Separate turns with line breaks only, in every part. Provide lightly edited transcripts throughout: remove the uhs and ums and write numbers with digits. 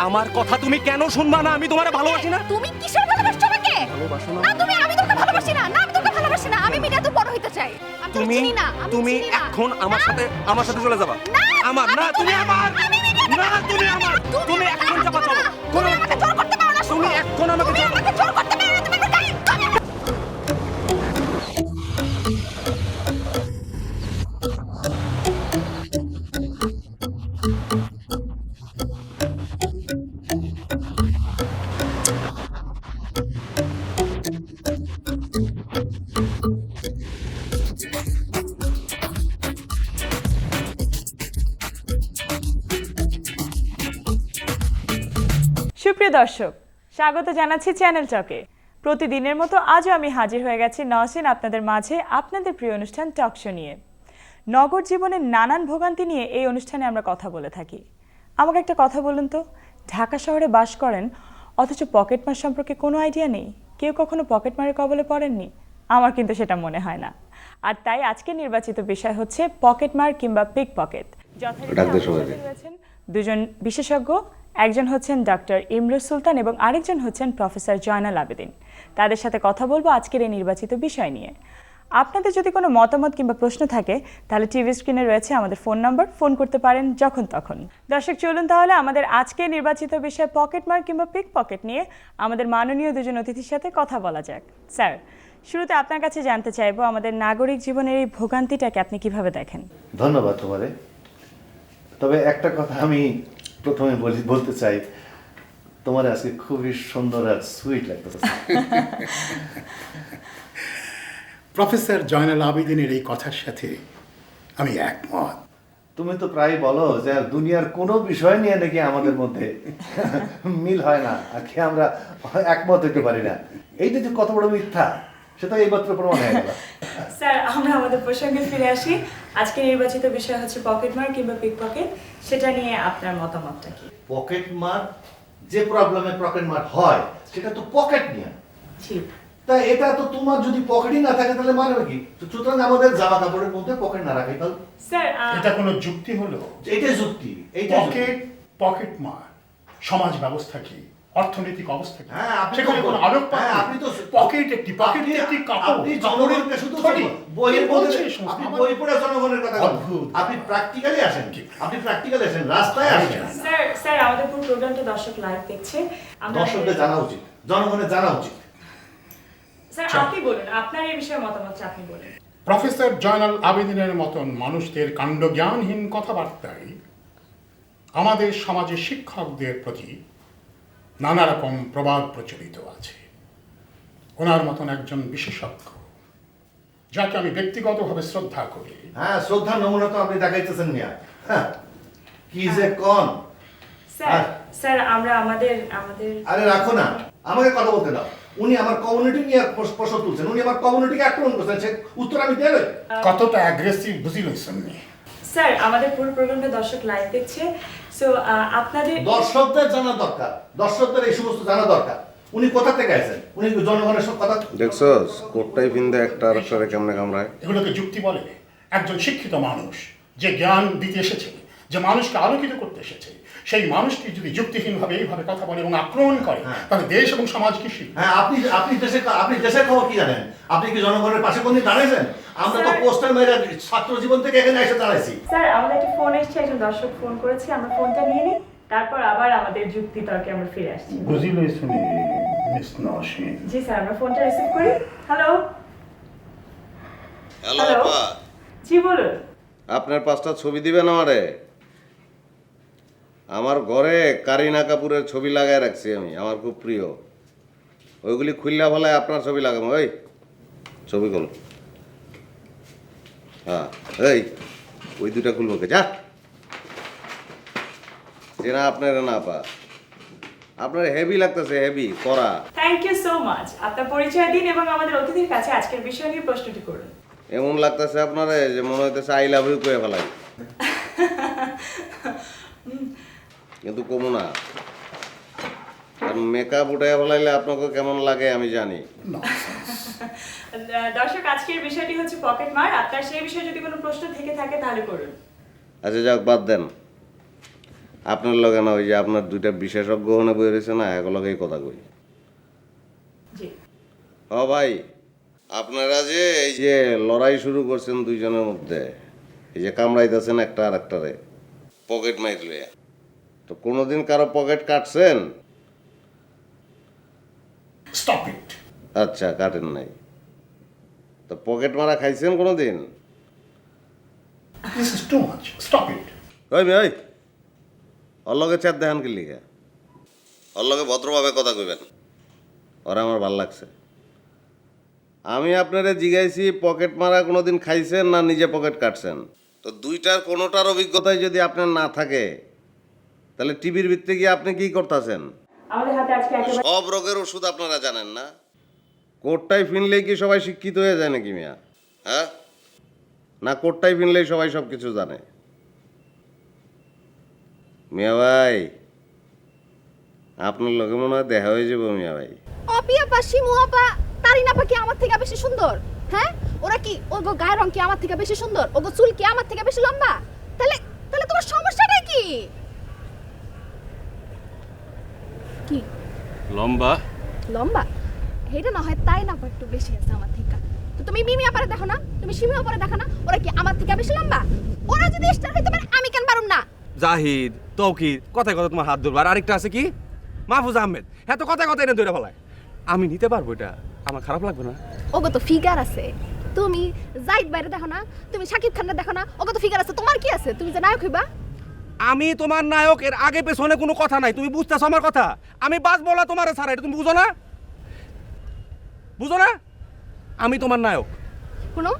আমার কথা তুমি কেন শুনবা না? আমি তোমারে ভালোবাসি না।
তুমি কিসের ভালোবাসছো আমাকে?
ভালোবাসো না?
না তুমি, আমি তোকে ভালোবাসি না। না আমি তোকে ভালোবাসি না। আমি মিডিয়াতে বড় হইতে চাই। আমি তোকে
তুমি
চিনি না। আমি
তুমি
চিনি না।
এখন আমার সাথে চলে যাবা।
না,
আমার না, তুমি আমার
আমি মিডিয়াতে
না, তুমি আমার, তুমি এখন যাবা, চলো।
তুমি আমাকে জোর করতে পারো না।
তুমি এখন আমাকে
তুমি আমাকে জোর করতে পারো না। তুমি আমার গায়ে
সুপ্রিয় দর্শক, স্বাগত জানাচ্ছি চ্যানেল টকে। প্রতিদিনের মতো আজও আমি হাজির হয়ে গেছি নওশিন আপনাদের মাঝে আপনাদের প্রিয় অনুষ্ঠান টক শো নিয়ে। নগর জীবনের নানান ভোগান্তি নিয়ে এই অনুষ্ঠানে আমরা কথা বলে থাকি। আমাকে একটা কথা বলুন তো, ঢাকা শহরে বাস করেন অথচ পকেটমার সম্পর্কে কোনো আইডিয়া নেই? কেউ কখনো পকেটমারের কবলে পড়েননি? আমার কিন্তু সেটা মনে হয় না। আর তাই আজকে নির্বাচিত বিষয় হচ্ছে পকেটমার কিংবা পিক পকেট। রয়েছেন দুজন বিশেষজ্ঞ, একজন হচ্ছেন ডক্টর ইমরুল সুলতান এবং আরেকজন হচ্ছেন প্রফেসর জয়নাল আবেদিন। তাদের সাথে কথা বলবো আজকের এই নির্বাচিত বিষয় নিয়ে। আপনাদের যদি কোনো মতামত কিংবা প্রশ্ন থাকে তাহলে টিভি স্ক্রিনে রয়েছে আমাদের ফোন নাম্বার, ফোন করতে পারেন যখন তখন। দর্শক চলুন তাহলে আমাদের আজকে নির্বাচিত বিষয় পকেটমার কিংবা পিক পকেট নিয়ে আমাদের মাননীয় দুজন অতিথির সাথে কথা বলা যাক। স্যার, শুরুতে আপনার কাছে জানতে চাইবো আমাদের নাগরিক জীবনের এই ভোগান্তিটাকে আপনি কিভাবে দেখেন?
ধন্যবাদ তোমারে। তবে একটা কথা আমি প্রথমে বলতে চাই, তোমার আজকে খুবই সুন্দর আর সুইট লাগতেছে।
প্রফেসর জয়নাল আবেদিনের এই কথার সাথে আমি একমত।
তুমি তো প্রায় বলো যে দুনিয়ার কোনো বিষয় নিয়ে নাকি আমাদের মধ্যে মিল হয় না, আর কি আমরা একমত হতে পারি না। এইটা যে কত বড় মিথ্যা সেটা এইমাত্র প্রমাণ হয়ে গেল।
স্যার, আমরা আমাদের প্রসঙ্গে ফিরে আসি। আজকে নির্বাচিত বিষয় হচ্ছে পকেটমার কিংবা পিক পকেট। সেটা নিয়ে আপনার মতামতটা কি?
পকেট মার যে প্রবলেমে পকেট মার হয় সেটা তো পকেট নিয়ে।
ঠিক।
তা এটা তো তোমার যদি পকেটই না থাকে তাহলে মানে কি? সুতরাং আমাদের জামা কাপড়ের মধ্যে পকেট না রাখাই ভালো।
স্যার,
এটা কোনো যুক্তি হলো?
এইটাই যুক্তি। এইটাই যুক্তি।
পকেট মার সমাজ ব্যবস্থা কি, অর্থনৈতিক অবস্থা কি,
হ্যাঁ, আপনি
সেখানে
তো
কোনো
বল-
আরোপ
হ্যাঁ, আপনি তো
পকেট একটি কাপড়,
আপনি
কাপড়ের
জনগণকে শুধু
থলি।
বইয়ের
কে
মধ্যে
বলছে এই সমস্ত
আপনি
কথা?
বই পড়ে জনগণের কথা বলেন।
অদ্ভুত।
আপনি প্র্যাকটিক্যালি আসেন, রাস্তায় আসেন।
স্যার আমাদের পুরো প্রোগ্রামটা দর্শক লাইভ দেখছে।
দর্শকদের জানা উচিত, জনগণের জানা উচিত।
স্যার আপনি বলুন, আপনার এই বিষয়ে মতামতটা আপনি বলুন।
প্রফেসর জয়নাল আবেদিনের মতন মানুষদের কাণ্ডজ্ঞানহীন কথাবার্তায় আমাদের সমাজের শিক্ষকদের প্রতি নানা রকম প্রবাদ প্রচলিত আছে। ওনার মতন একজন বিশেষজ্ঞ যাকে আমি ব্যক্তিগতভাবে শ্রদ্ধা করি।
হ্যাঁ, শ্রদ্ধার নমুনা তো আপনি দেখাইতেছেন মিয়া। হ্যাঁ, কি যে কোন।
স্যার, স্যার আমরা আমাদের
আরে রাখো না, আমাকে কথা বলতে দাও। উনি আমার কমিউনিটি নিয়ে প্রশ্ন তুলছেন, উনি আমার কমিউনিটিকে আক্রমণ করছেন, সে উত্তর আমি দেব।
কতটা অ্যাগ্রেসিভ বুঝি লইছেন নি?
স্যার আমাদের পুরো প্রোগ্রামটা দর্শক লাইভ দেখছে। সো আপনাদের
দর্শকদের জানা দরকার, দর্শকদের এই সমস্ত জানা দরকার। উনি কোথা থেকে আসেন? উনি জনগণের সব কথা
দেখছস কোটটাই পিন্দে একটা আরেকটারে কেমনে কামড়ায়।
এগুলোকে যুক্তি বলে? একজন শিক্ষিত মানুষ যে জ্ঞান দিতে এসেছে, যে মানুষকে আলোকিত করতে এসেছে, সেই মানুষটি যদি যুক্তিহীনভাবে এইভাবে কথা বলে এবং আক্রমণ করে, তাহলে দেশ এবং সমাজ কি শিখবে?
হ্যাঁ, আপনি দেশের খবর কি জানেন? আপনি কি জনগণের পাশে কোনদিন দাঁড়াইছেন? আমরা তো পোস্টার মেরে ছাত্র জীবন থেকে এখানে এসে দাঁড়াইছি।
স্যার আমাদের একটা ফোন এসেছে, একজন দর্শক ফোন করেছে, আমরা ফোনটা নিয়ে নিই, তারপর আবার আমাদের যুক্তি তর্কে আমরা ফিরে আসছি।
বুঝি লইছেন মিস নওশিন?
জি স্যার, আমরা ফোনটা রিসিভ করি। Hello
hello
hello.
আপা,
জি বলুন।
আপনার 5টা ছবি দিবেন আমারে? আমার ঘরে কারিনা কাপুরের ছবি লাগায় রাখছি আমি, আমার খুব প্রিয়। ওইগুলি খুললা ফেলায় আপনার ছবি লাগাবো। ওই ছবি খোলো। হ্যাঁ, এই ওই দুটা খুলবো কে? যা, যে না আপনার না আপা, আপনার হেভি লাগতেছে, হেভি করা।
Thank you so much. আপনার পরিচয় দিন এবং আমাদের অতিথির কাছে আজকের বিষয় নিয়ে প্রশ্নটি করুন।
এমন লাগতেছে আপনার যে মনে হইতেছে আই লাভ ইউ কয়ে ফেলাই, কিন্তু কমু না। কারণ মেকআপ উঠে ফেলাইলে আপনাকে কেমন লাগে আমি জানি।
দর্শক আজকের বিষয়টি হচ্ছে পকেট মার। আপনার সেই বিষয়ে যদি কোনো প্রশ্ন থেকে থাকে তাহলে করুন।
আচ্ছা যাক, বাদ দেন। আপনার লগে না ওই যে আপনার দুইটা বিশেষজ্ঞ হনে বই রয়েছে না একলগেই কথা কই। ও ভাই, আপনারা যে এই যে লড়াই শুরু করছেন দুইজনের মধ্যে, এই যে কামড়াইতেছেন একটা আর একটারে পকেট মাইর লইয়া, তো কোনোদিন কারো পকেট কাটছেন?
Stop it.
আচ্ছা, কাটেন নাই। তো পকেট মারা খাইছেন কোনোদিন?
This is too much, stop it.
ওই মেয়ে, ওই ওর লগে চার দেখান কি লিখা? ওর লগে ভদ্রভাবে কথা কইবেন, ওরা আমার ভাল লাগছে। আমি আপনারে জিজ্ঞাইছি পকেট মারা কোনোদিন খাইছেন না নিজে পকেট কাটছেন? তো দুইটার কোনোটার অভিজ্ঞতাই যদি আপনার না থাকে তাহলে টিভির ভিত্তি গিয়ে আপনি কি করতেছেন?
আমাদের হাতে আজকে একেবারে
সব রোগের ওষুধ আপনারা জানেন না? কোটটাই ফিনলেই কি সবাই শিক্ষিত হয়ে যায় নাকি মিয়া? হ্যাঁ, না কোটটাই ফিনলেই সবাই সব কিছু জানে? মিয়া ভাই, আপনার লোকে মনে হয় দেখা হয়ে যাবো মিয়া ভাই।
অপিয়া পা শিমু আপা তারিনা পা কি আমার থেকে বেশি সুন্দর? হ্যাঁ, ওরা কি ওগো গায়ের রং কি আমার থেকে বেশি সুন্দর? ওগো চুল কি আমার থেকে বেশি লম্বা? তাহলে তাহলে তোমার সমস্যাটা কি? কি
লম্বা?
লম্বা? এটা না হয় তাই না পা একটু বেশি আছে আমার থেকে। তো তুমি মিমি আপারে দেখো না, তুমি শিমু আপারে দেখো না, ওরা কি আমার থেকে বেশি লম্বা? ওরা যদি স্টার হইতে পারে আমি কেন পারুম না?
জাহিদ, তৌকির, কথায় কথা তোমার হাত ধরবার। আরেকটা আছে কি, মাহফুজ আহমেদ, হ্যাঁ তো কথায় কথা এনে ধরে ফেলায়। আমি নিতে পারবো এটা, আমার খারাপ লাগবে না?
ওগো তো ফিগার আছে। তুমি জাহিদ বাইরে দেখো না, তুমি শাকিব খানরে দেখো না, ওগো তো ফিগার আছে। তোমার কি আছে? তুমি যে নায়ক হইবা?
আমি তোমার নায়ক, এর আগে পেছনে কোনো কথা নাই। তুমি বুঝতেছো আমার কথা? আমি বাস বলা তোমার ছাড়া, এটা তুমি বুঝো না? বুঝো না? আমি তোমার নায়ক।
শুনো,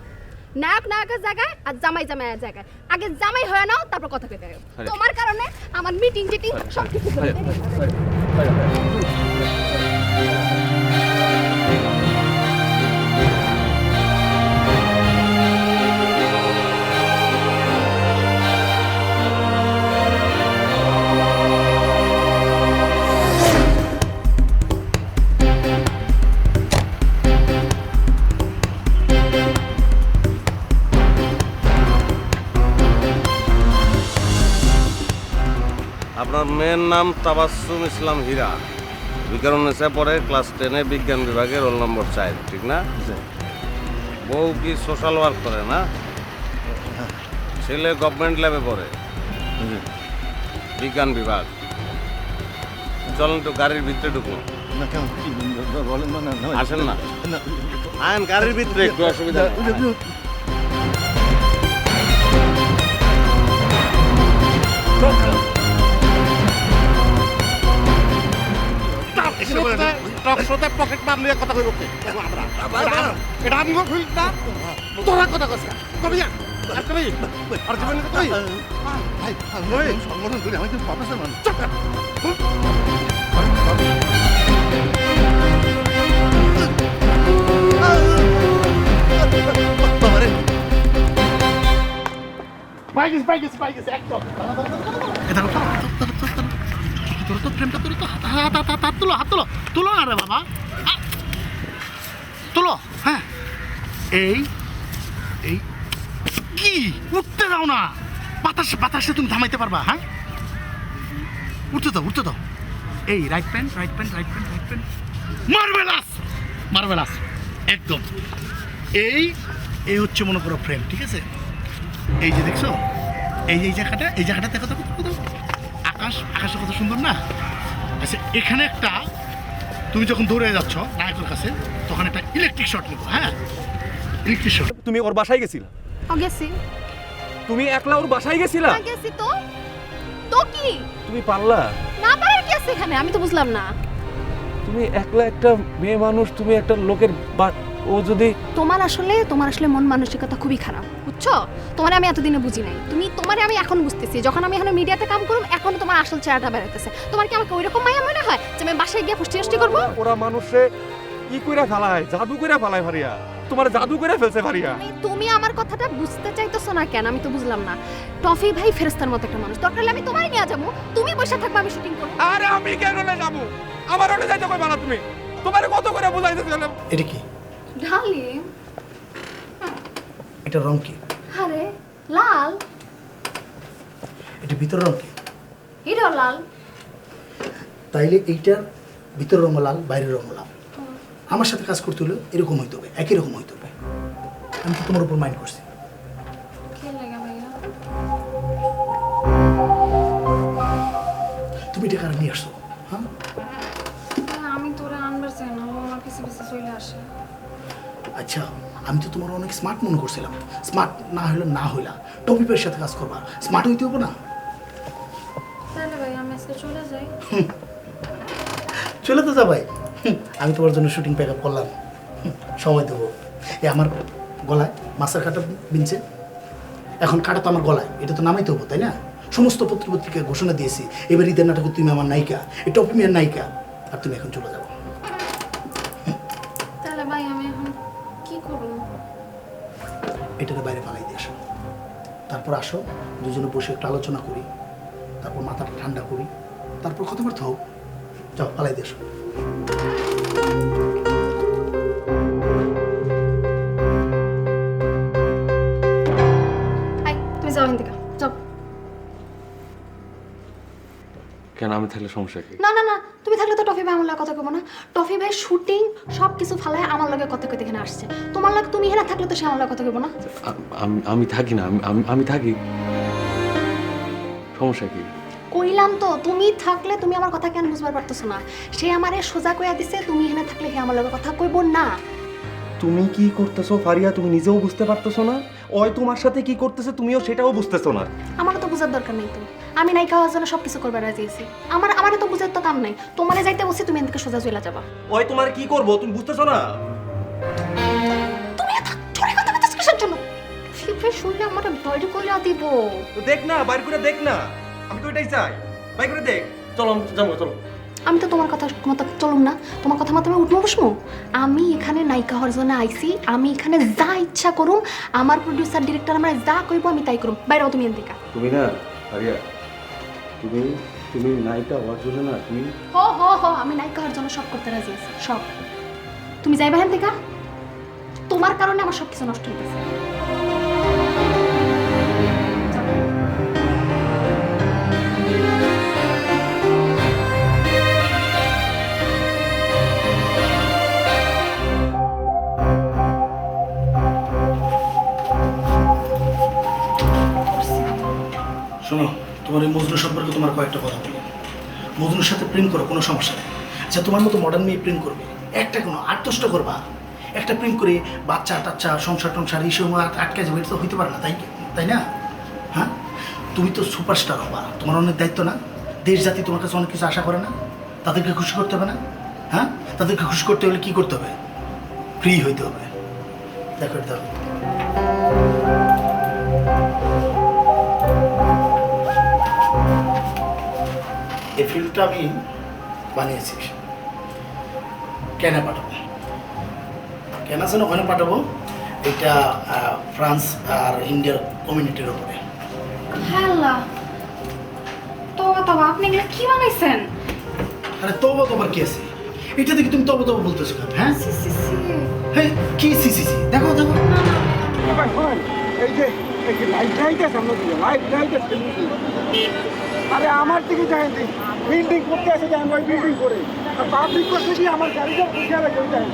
নায়ক নায়কের জায়গায় আর জামাই জামাইয়ের জায়গায়। আগে জামাই হয়ে নাও, তারপর কথা কইতে হবে।
আরে।
তোমার কারণে আমার মিটিং টিটিং সব কিছু চলে যায়।
আপনার মেয়ের নাম তাবাসসুম ইসলাম হীরা, বিকারুন্নেসা পড়ে ক্লাস 10-এ বিজ্ঞান বিভাগে রোল নম্বর 4, ঠিক না? বউ কি সোশ্যাল ওয়ার্ক করে না? ছেলে গভর্নমেন্ট ল্যাবে পড়ে, বিজ্ঞান বিভাগ। চলেন তো গাড়ির ভিতরে ঢুকুন। আসেন না, আইন গাড়ির ভিতরে, একটু অসুবিধা নেই।
পকেট মার লিয়ে কথা কইব এটা আমি কই না তোরা কথা কইছ কবি আর কবি আর জীবন কই ভাই ওই সংগঠন করে আমি তো প্রফেসর মানুষ বাবারে বাইকিস একদম এটা তোর তো প্রেমটা তোর তো হাত তুলো না রে বাবা, তুলো। হ্যাঁ, এই এই কি উঠতে দাও না, বাতাসে তুমি থামাইতে পারবা? হ্যাঁ, উঠতে দাও। এই রাইট প্যান্ট মার্ভেলাস একদম। এই হচ্ছে মনে করো ফ্রেম, ঠিক আছে? এই যে দেখছো, এই জায়গাটা দেখো তো, আকাশটা কত সুন্দর না? আচ্ছা, এখানে একটা তুমি যখন দৌড়ে যাচ্ছ নায়কের কাছে, তখন একটা ইলেকট্রিক শট নেবো। হ্যাঁ, ইলেকট্রিক শট।
তুমি ওর বাসায় গেছিলা?
গেছি।
তুমি একলা ওর বাসায় গেছিলা?
না গেছি তো। তো কি
তুমি পারলা?
না পারার কি আছে এখানে? আমি তো বুঝলাম না।
তুমি একলা একটা মেয়ে মানুষ, তুমি একটা লোকের ও যদি
তোমার আসলে মন মানসিকতা খুবই খারাপ, বুঝছো? তোমারে আমি এতদিনে বুঝি নাই। তোমারে আমি এখন বুঝতেছি, যখন আমি এখন মিডিয়াতে কাম করব, এখন তোমার আসল চেহারাটা বেরোতেছে। তোমার কি আমাকে ওইরকম মায়া মনে হয় যে আমি বাসায় গিয়ে ফুষ্টি করবো?
ওরা মানুষে কি কইরা ফেলায়, জাদু কইরা ফেলায় ভারিয়া। তোমার জাদু কইরা ফেলছে ভারিয়া।
তুমি আমার কথাটা বুঝতে চাইতেছো না কেন? আমি তো বুঝলাম না। টফি ভাই ফেরেশতার মতো একটা মানুষ, দরকার হলে আমি তোমারে নিয়ে যাবো, তুমি বসে থাকবে, আমি শুটিং করব।
আরে আমি কেন যাবো? আমার ওটা যাইতে কইবা না তুমি? তোমারে কত করে বুঝাইতেছিলাম।
এটা কি?
ডালিম।
এটা রং কি?
আরে লাল।
এটা ভিতর রং কি?
এটাও লাল।
তাইলে এইটার ভিতরের রঙ লাল, বাইরের রঙ লাল। আমার সাথে কাজ করতে হলে এরকম হইতে হবে, একই রকম হইতে হবে। আমি তো তোমার উপর মাইন্ড করছি।
কে লাগা ভাইয়া?
তুমি এটা কারণ নিয়ে আসছো, হ্যাঁ?
আমি তোরা আনবার চাই না, ও আমার পিছে পিছে চলে আসে।
আচ্ছা, আমি তো তোমার অনেক স্মার্ট মনে করছিলাম। স্মার্ট না হলে না হইলা, টপিপের সাথে কাজ করবা, স্মার্ট হইতে হবে না?
তাহলে ভাই আমি আজকে চলে যাই।
চলে তো যাবাই। আমি তোমার জন্য শুটিং প্যাক আপ করলাম, সময় দেবো। আমার গলায় মাছের কাটা বিনছে, এখন কাটা তো আমার গলায়, এটা তো নামাইতে হবো, তাই না? সমস্ত পত্রিকায় ঘোষণা দিয়েছি এবার ঈদের নাটকে তুমি আমার নায়িকা, এই টপি মেয়ের নায়িকা, আর তুমি এখন চলে যাবো।
তাহলে ভাই আমি এখন কি করব?
এটাকে বাইরে পালাই দিয়ে আসো, তারপর আসো দুজনে বসে একটু আলোচনা করি, তারপর মাথাটা ঠান্ডা করি, তারপর কথাবার্তা হোক। যাও, পালাই দিয়ে আসো।
আই তুমি যাও এখান থেকে, যাও।
কেন আমি থাকলে সমস্যা কি?
না না না, তুমি থাকলে তো টফি ভাই আমার লাগে কথা কইবো না। টফি ভাই শুটিং সব কিছু ফালায় আমার লগে কথা কইতে এখানে আসছে। তোমার লাগে তুমি এখানে থাকলে তো সে আমার লগে কথা কইবো না।
আমি থাকি না, আমি থাকি, সমস্যা কি?
কইলাম তো, তুমি থাকলে তুমি আমার কথা কেন বুঝবার পারতেছো না? সে আমারে সোজা কইয়া দিছে তুমি এখানে থাকলে হে আমার লগে কথা কইবো না।
তুমি কি করতেছো ফারিয়া, তুমি নিজেও বুঝতে পারতেছো না? ওই তোমার সাথে কি করতেছে তুমিও সেটাও বুঝতেছো না।
আমারও তো বুঝার দরকার নেই তো, আমি নায়িকা হওয়ার জন্য সব কিছু করবার রাজি আছি। আমারও তো বুঝার তো কাম নাই। তোমারে যাইতে বসে তুমি এদিকে সোজা চলে যাবা।
ওই তোমার কি করবো তুমি বুঝতেছো না?
তুমি এত জোরে কথা বলতেছ কিসের জন্য? ফিফে শুনলে আমার বাইরে কইলা দিব।
তো দেখ না, বাইর করে দেখ না, আমি তো এটাই চাই, বাইর করে দেখ। চলো যাবো, চলো।
আমি তো তোমার কথা মতো চলুম না, তোমার কথা মতো আমি উঠবো বসবো? আমি এখানে নায়িকা হওয়ার জন্য আইসি, আমি এখানে যা ইচ্ছা করুম, আমার প্রডিউসার ডিরেক্টর আমার যা কইব আমি তাই করুম। বাইরেও তুমি এদিকে।
তুমি না ফারিয়া, তুমি নায়িকা হওয়ার জন্য না, তুমি
আমি নায়িকা হওয়ার জন্য সব করতে রাজি আছি, সব। তুমি যাইবা এখান থেকে, তোমার কারণে আমার সব কিছু নষ্ট হয়ে গেছে।
শোনো, তোমার এই মজনু সম্পর্কে তোমার কয়েকটা কথা বলি। মজনুর সাথে প্রেম করো, কোনো সমস্যা নেই। আচ্ছা, তোমার মতো মডার্ন মেয়ে প্রেম করবে, একটা কোনো 8-10টা করবা। একটা প্রেম করে বাচ্চা টাচ্চা সংসার টংসার এইসব আটকে যাবে, এটা তো হইতে পারে না, তাই না? হ্যাঁ, তুমি তো সুপারস্টার হবা, তোমার অনেক দায়িত্ব না? দেশ জাতি তোমার কাছে অনেক কিছু আশা করে না? তাদেরকে খুশি করতে হবে না? হ্যাঁ, তাদেরকে খুশি করতে হলে কি করতে হবে? ফ্রি হইতে হবে। দেখো এটা দেখো। এই ফিল্মটা আমি বানিয়েছি, কেনা পাঠাবো, কেনা যেন ওখানে পাঠাবো। এটা ফ্রান্স আর ইন্ডিয়ার কমিউনিটির ওপরে।
হ্যাঁ, তবা আপনি এগুলো কি বানাইছেন?
আরে তবা তোমার কি আছে? এটা দেখি তুমি তবা তবা বলতেছো কেন? হ্যাঁ, হ্যাঁ, কি সি সি সি? দেখো দেখো।
এই যে লাইট আছে, আমরা লাইট আছে। আরে আমার দিকে যাই বিল্ডিং করতে আসে, যাই ওই বিল্ডিং করে পাবলিক করতে গিয়ে আমার গাড়িটা বুঝে রাখে ওই যাই।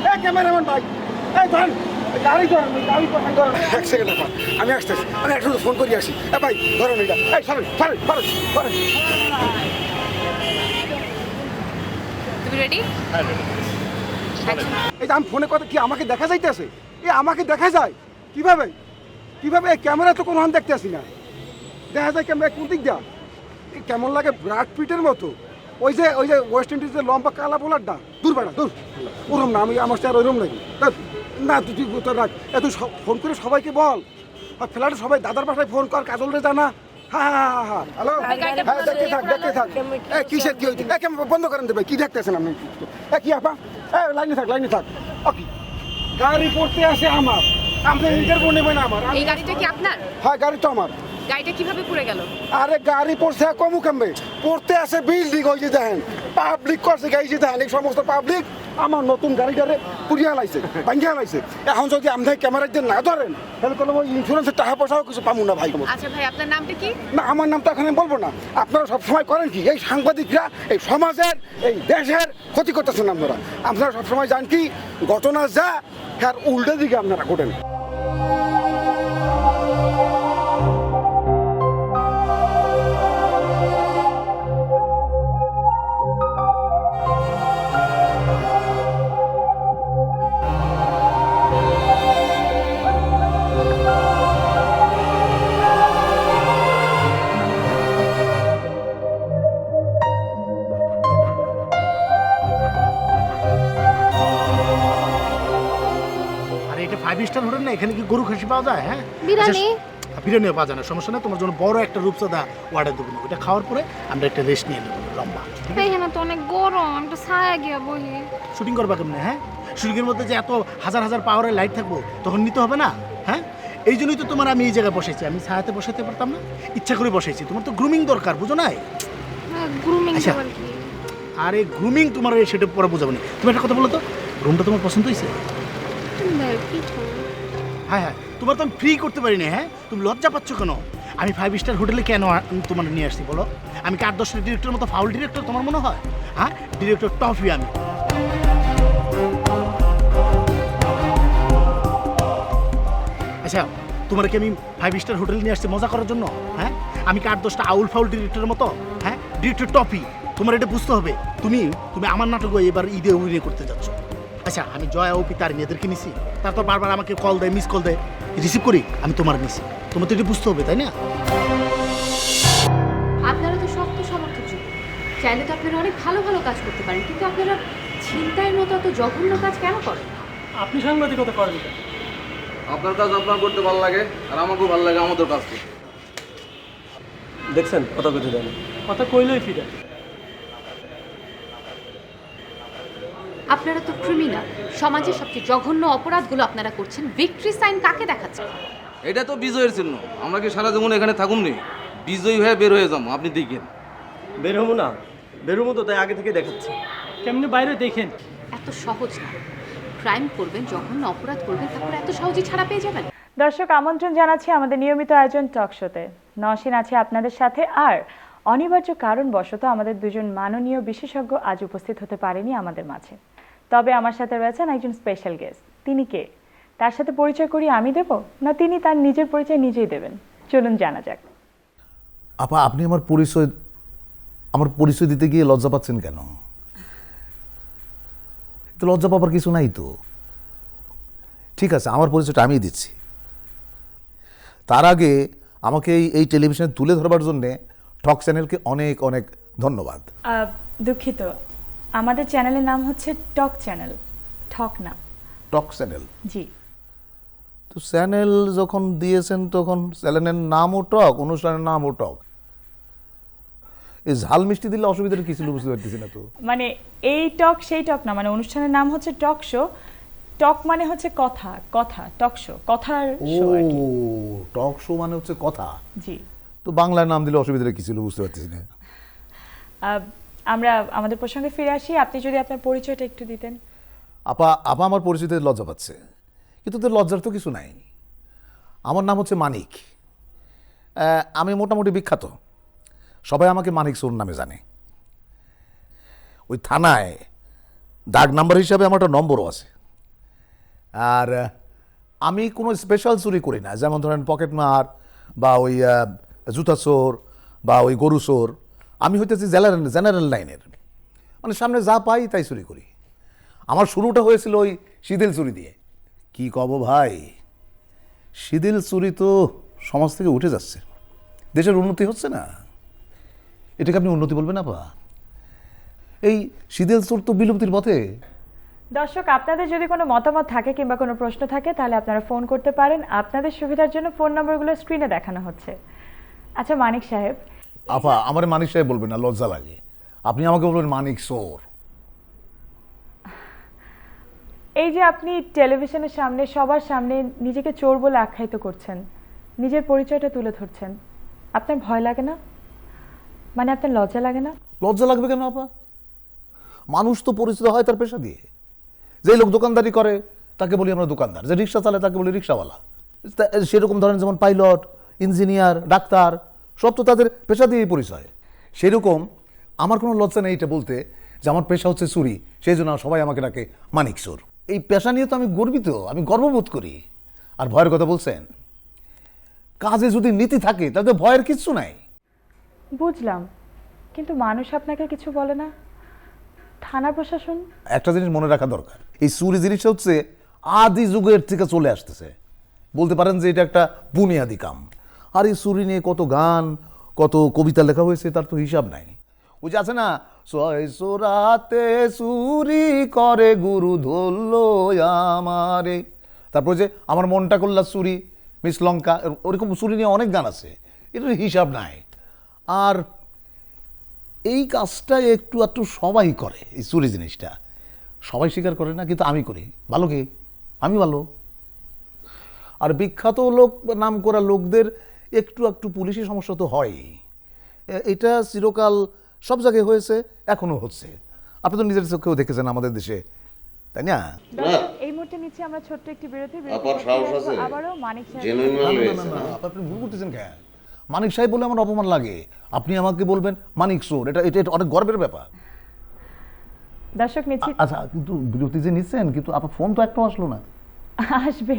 এই ক্যামেরাম্যান ভাই, এই ধরেন গাড়ি ধরেন, গাড়ি কোথায় ধরেন? এক সেকেন্ড আপা, আমি আসতেছি, আমি একটু ফোন করি আসি। ভাই ধরেন এটা, এই সরেন সরেন সরেন সরেন।
তুমি রেডি?
এই যে আমি ফোনে কথা কি আমাকে দেখা যাইতেছে? আমাকে দেখা যায় কিভাবে? এই ক্যামেরা তো কোনো দেখতে আসি না, দেখা যায় ক্যামেরা কোন দিক দেওয়া? কেমন লাগে ব্রাড পিটের মতো। ওই যে ওয়েস্ট ইন্ডিজের লম্বা কালা বোলারটা, দূর বেড়া দূর, ওরম না, আমি আমার চেয়ার ওইরম নাকি না। তুই তোর রাখ, এত ফোন করে সবাইকে বল, আর ফ্ল্যাটে সবাই দাদার বাসায় ফোন কর, কাজলরে জানা। হ্যাঁ, হ্যালো, হ্যাঁ, দেখতে থাক। কিসের কি হয়েছে? বন্ধ করেন দেবে, কি দেখতেছেন আপনি? কি আপা, লাইনে থাক। ওকে, গাড়ি পড়তে আসে আমার, আপনি ইন্টারভিউ নেবেন আমার।
এই গাড়িটা কি আপনার?
হ্যাঁ, গাড়ি তো আমার।
গাড়িটা কিভাবে পুড়ে গেল?
আরে গাড়ি পড়ছে কমু কামবে, পড়তে আসে বিল্ডিং, ওই যে দেখেন পাবলিক করছে, গাই যে দেখেন এই সমস্ত পাবলিক আমার নতুন গাড়িটারে পুড়িয়া লাইছে ভাঙ্গিয়া লাইছে এখন যদি আমাদের ক্যামেরা দিয়ে না ধরেন তাহলে কোনো ওই ইন্স্যুরেন্সের টাকা পয়সাও কিছু পাবো না ভাই
আচ্ছা ভাই আপনার নামটা কি?
না আমার নাম তো এখন আমি বলবো না আপনারা সবসময় করেন কি এই সাংবাদিকরা এই সমাজের এই দেশের ক্ষতি করতেছেন আপনারা সবসময় জান কি ঘটনা যা হ্যাঁ উল্টো দিকে আপনারা ঘটেন
আরে এটা 5 স্টার হোটেল না, এখানে কি গরু খাসি পাওয়া যায়? হ্যাঁ
বিরিয়ানি?
আচ্ছা, বিরিয়ানিও পাওয়া যায় না, সমস্যা নেই। তোমার জন্য বড় একটা রূপসাদা অর্ডার দেবো, ওটা খাওয়ার পরে আমরা একটা রেস্ট নিয়ে নেবো লম্বা।
এখানে তো অনেক গরম, একটু ছায়া গিয়া বহি।
শুটিং করবা কেমনে? হ্যাঁ শুটিংয়ের মধ্যে যে এত হাজার হাজার পাওয়ারের লাইট থাকবো তখন নিতে হবে না? হ্যাঁ এই জন্যই তো তোমার আমি এই জায়গায় বসেছি, আমি ছায়াতে বসাতে পারতাম না, ইচ্ছা করে বসেছি। তোমার তো গ্রুমিং দরকার, বুঝো নাই?
গ্রুমিং
আচ্ছা।
আবার কি?
আরে গ্রুমিং তোমার সেটা পরে বোঝাবো না। তুমি একটা কথা বলো তো, রুমটা তোমার পছন্দ হয়েছে? হ্যাঁ হ্যাঁ, তোমার তো আমি ফ্রি করতে পারি না। হ্যাঁ তুমি লজ্জা পাচ্ছ কেন? আমি 5 স্টার হোটেলে কেন তোমার নিয়ে আসছি বলো? আমি কি 8-10 ডিরেক্টরের মতো ফাউল ডিরেক্টর তোমার মনে হয়? হ্যাঁ ডিরেক্টর টফি আমি। আচ্ছা তোমার কি আমি 5 স্টার হোটেল নিয়ে আসছি মজা করার জন্য? হ্যাঁ আমি কি 8-10টা আউল ফাউল ডিরেক্টরের মতো? হ্যাঁ ডিরেক্টর টফি, তোমার এটা বুঝতে হবে। তুমি তুমি আমার নাটক এবার ঈদে অভিনয় করতে যাচ্ছ। আচ্ছা আমি জয়া ও পিতার মেয়েদেরকে নিছি, তারপর বারবার আমাকে কল দেয়, মিস কল দেয়, রিসিভ করি, আমি তোমার নিছি। তোমার তো এটা বুঝতে হবে, তাই না?
আপনারা তো শক্ত সমর্থক যুগ, চাইলে তো আপনারা অনেক ভালো ভালো কাজ করতে পারেন, কিন্তু আপনারা ছিনতাইয়ের মতো এত জঘন্য কাজ কেন করেন?
আপনি সাংবাদিকতা করেন কেন?
আপনার কাজ আপনার করতে ভালো লাগে, আর আমাকেও ভালো লাগে আমাদের কাজ করতে।
দেখছেন কথা কইতে দেন, কথা কইলেই ফিরে।
আপনারা তো ক্রিমিনাল, সমাজের সবচেয়ে জঘন্য অপরাধগুলো আপনারা করছেন। ভিক্টরি সাইন কাকে দেখাচ্ছেন?
এটা তো বিজয়ের চিহ্ন। আমরা কি সারা জীবন এখানে থাকুন নি? বিজয়ী হয়ে বের হয়ে যাবো, আপনি দেখেন।
বের হবো না, বেরোবো তো, তাই আগে থেকে দেখাচ্ছে। কেমনি বাইরে দেখেন।
এত সহজ না, ক্রাইম করবেন, জঘন্য অপরাধ করবেন, তারপরে এত সহজেই ছাড়া পেয়ে যাবেন।
দর্শক আমন্ত্রণ জানাচ্ছি আমাদের নিয়মিত আয়োজন টক শোতে। নওশিন আছে আপনাদের সাথে, আর অনিবার্য কারণবশত আমাদের দুজন মাননীয় বিশেষজ্ঞ আজ উপস্থিত হতে পারেনি আমাদের মাঝে। তবে আমার সাথে রয়েছেন একজন স্পেশাল গেস্ট। তিনি কে, তার সাথে পরিচয় করি আমি দেব, না তিনি তার নিজের পরিচয় নিজেই দেবেন? চলুন জানা যাক।
আপা আপনি আমার পরিচয় দিতে গিয়ে লজ্জা পাচ্ছেন কেন? তো লজ্জা পাবার কিছু নাই তো। ঠিক আছে, আমার পরিচয়টা আমিই দিচ্ছি। তার আগে আমাকে এই টেলিভিশনে তুলে ধরবার জন্যে টক চ্যানেলকে অনেক অনেক ধন্যবাদ।
দুঃখিত, আমাদের চ্যানেলের নাম হচ্ছে টক চ্যানেল, ঠক না।
টক চ্যানেল?
জি।
তো চ্যানেল যখন দিয়েছেন তখন চ্যানেলের নামও টক, অনুষ্ঠানের নামও টক। এই ঝাল মিষ্টি দিলে অসুবিধাটা কি ছিল বুঝতে পারতেছি না তো।
মানে এই টক সেই টক না, মানে অনুষ্ঠানের নাম হচ্ছে টক শো। টক মানে হচ্ছে কথা, কথা টক শো, কথার শো আর কি।
ও টক শো মানে হচ্ছে কথা।
জি।
তো বাংলার নাম দিলে অসুবিধাটা কি ছিল বুঝতে পারতেছি না।
আমরা আমাদের প্রসঙ্গে ফিরে আসি। আপনি যদি আপনার পরিচয়টা একটু দিতেন।
আপা আমার পরিচিত লজ্জা পাচ্ছে, কিন্তু তো লজ্জার তো কিছু নাই। আমার নাম হচ্ছে মানিক। আমি মোটামুটি বিখ্যাত, সবাই আমাকে মানিক সোর নামে জানে। ওই থানায় দাগ নাম্বার হিসাবে আমার একটা নম্বরও আছে। আর আমি কোনো স্পেশাল চুরি করি না, যেমন ধরেন পকেট মার বা ওই জুতা চোর বা ওই গরু চোর। আমি হইতেছি জেনারেল লাইনের, মানে সামনে যা পাই তাই চুরি করি। আমার শুরুটা হয়েছিল ওই শিদিল চুরি দিয়ে। কি কব ভাই, শিদিল চুরি তো সমাজ থেকে উঠে যাচ্ছে, দেশের উন্নতি হচ্ছে না। এটাকে আপনি উন্নতি বলবেন না পা? এই শিদিল চোর তো বিলুপ্তির পথে।
দর্শক আপনাদের যদি কোনো মতামত থাকে কিংবা কোনো প্রশ্ন থাকে তাহলে আপনারা ফোন করতে পারেন। আপনাদের সুবিধার জন্য ফোন নম্বরগুলো স্ক্রিনে দেখানো হচ্ছে। আচ্ছা মানিক সাহেব।
আপা আমার মানিক সাহেব বলবেন না, লজ্জা লাগে। আপনি আমাকে বলবেন মানিক সোর।
এই যে আপনি টেলিভিশনের সামনে সবার সামনে নিজেকে চোর বলে আখ্যায়িত করছেন, নিজের পরিচয়টা তুলে ধরছেন, আপনার ভয় লাগে না? মানে আপনার লজ্জা লাগে না?
লজ্জা লাগবে কেন আপা? মানুষ তো পরিচিত হয় তার পেশা দিয়ে। যে লোক দোকানদারি করে তাকে বলি আমরা দোকানদার, যে রিক্সা চালায় তাকে বলি রিক্সাওয়ালা। সেরকম ধরেন যেমন পাইলট, ইঞ্জিনিয়ার, ডাক্তার, সব তো তাদের পেশা দিয়েই পরিচয়। সেরকম আমার কোনো লজ্জা নেই এটা বলতে যে আমার পেশা হচ্ছে চুরি, সেই জন্য সবাই আমাকে ডাকে মানিক চোর। এই পেশা নিয়ে তো আমি গর্বিত, আমি গর্ববোধ করি। আর ভয়ের কথা বলছেন, কাজে যদি নীতি থাকে তাহলে ভয়ের কিচ্ছু নাই।
বুঝলাম, কিন্তু মানুষ আপনাকে কিছু বলে না? থানা প্রশাসন?
একটা জিনিস মনে রাখা দরকার, এই চুরি জিনিসটা হচ্ছে আদি যুগের থেকে চলে আসতেছে। বলতে পারেন যে এটা একটা বুনিয়াদি কাম। আর এই চুরি নিয়ে কত গান, কত কবিতা লেখা হয়েছে তার তো হিসাব নাই। ওই যে আছে না, ছয়শো রাতে চুরি করে গুরু ধরলো আমারে, তারপর যে আমার মনটা করলা চুরি, মিস লঙ্কা, ওরকম চুরি নিয়ে অনেক গান আছে, এটার হিসাব নাই। আর এই কাজটা একটু একটু সবাই করে, এই চুরি জিনিসটা সবাই স্বীকার করে না, কিন্তু আমি করি। ভালো কি? আমি ভালো। আর বিখ্যাত লোক, নাম করা লোকদের একটু একটু পুলিশি সমস্যা তো হয়, এটা চিরকাল সব জায়গায় হয়েছে, এখনো হচ্ছে। আপনি তো নিজের চোখেও দেখেছেন আমাদের দেশে, তাই না?
এই মুহূর্তে নিচে আমরা ছোট্ট একটি বিরতি।
আবার সাহস আছে?
আবারও মানিক সাহেব।
জেনুইন মাল হয়েছে।
আপনি ভুল করতেছেন কেন? মানিক সাহেব বলে আমার অপমান লাগে, আপনি আমাকে বলবেন মানিক চোর, এটা এটা এটা অনেক গর্বের ব্যাপার।
দর্শক নিচ্ছি।
আচ্ছা, কিন্তু বিরতি যে নিচ্ছেন, কিন্তু আপনার ফোন তো একটাও আসলো না।
আসবে,